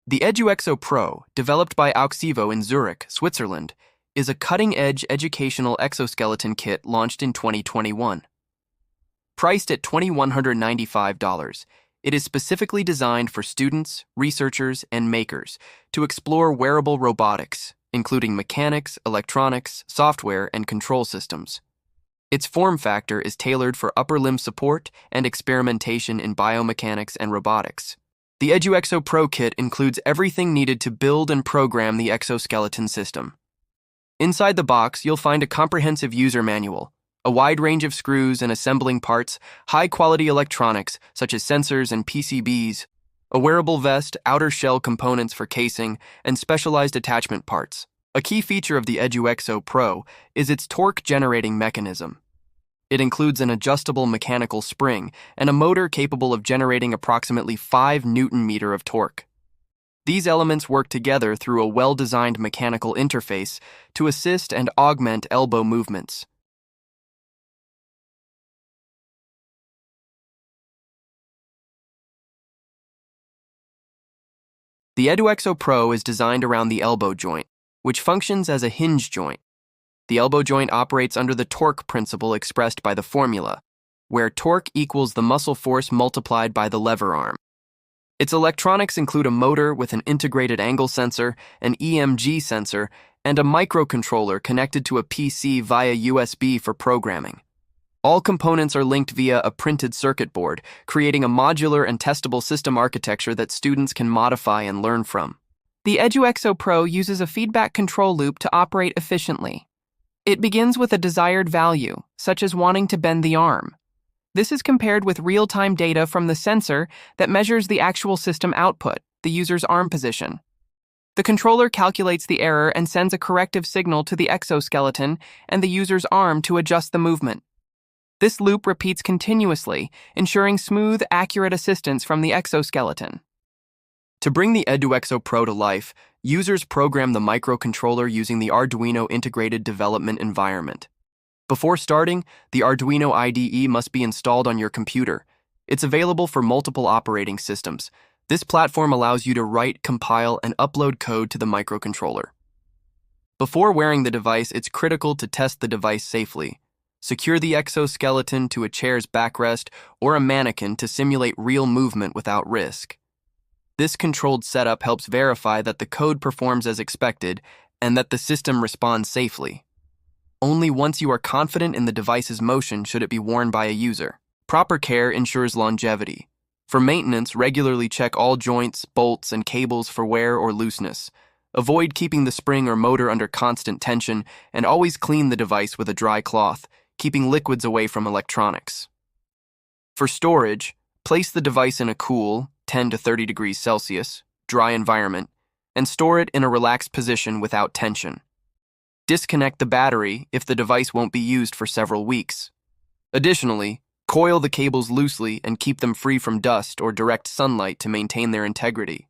The EduExo Pro, developed by EduExo in Zurich, Switzerland, is a cutting-edge educational exoskeleton kit launched in 2021. Priced at $2,195, it is specifically designed for students, researchers, and makers to explore wearable robotics, including mechanics, electronics, software, and control systems. Its form factor is tailored for upper limb support and experimentation in biomechanics and robotics. The EduExo Pro kit includes everything needed to build and program the exoskeleton system. Inside the box, you'll find a comprehensive user manual, a wide range of screws and assembling parts, high-quality electronics such as sensors and PCBs, a wearable vest, outer shell components for casing, and specialized attachment parts. A key feature of the EduExo Pro is its torque-generating mechanism. It includes an adjustable mechanical spring and a motor capable of generating approximately 5 Newton-meter of torque. These elements work together through a well-designed mechanical interface to assist and augment elbow movements. The EduExo Pro is designed around the elbow joint, which functions as a hinge joint. The elbow joint operates under the torque principle expressed by the formula, where torque equals the muscle force multiplied by the lever arm. Its electronics include a motor with an integrated angle sensor, an EMG sensor, and a microcontroller connected to a PC via USB for programming. All components are linked via a printed circuit board, creating a modular and testable system architecture that students can modify and learn from. The EduExo Pro uses a feedback control loop to operate efficiently. It begins with a desired value, such as wanting to bend the arm. This is compared with real-time data from the sensor that measures the actual system output, the user's arm position. The controller calculates the error and sends a corrective signal to the exoskeleton and the user's arm to adjust the movement. This loop repeats continuously, ensuring smooth, accurate assistance from the exoskeleton. To bring the EduExo Pro to life, users program the microcontroller using the Arduino Integrated Development Environment. Before starting, the Arduino IDE must be installed on your computer. It's available for multiple operating systems. This platform allows you to write, compile, and upload code to the microcontroller. Before wearing the device, it's critical to test the device safely. Secure the exoskeleton to a chair's backrest or a mannequin to simulate real movement without risk. This controlled setup helps verify that the code performs as expected and that the system responds safely. Only once you are confident in the device's motion should it be worn by a user. Proper care ensures longevity. For maintenance, regularly check all joints, bolts, and cables for wear or looseness. Avoid keeping the spring or motor under constant tension, and always clean the device with a dry cloth, keeping liquids away from electronics. For storage, place the device in a cool, 10 to 30 degrees Celsius, dry environment, and store it in a relaxed position without tension. Disconnect the battery if the device won't be used for several weeks. Additionally, coil the cables loosely and keep them free from dust or direct sunlight to maintain their integrity.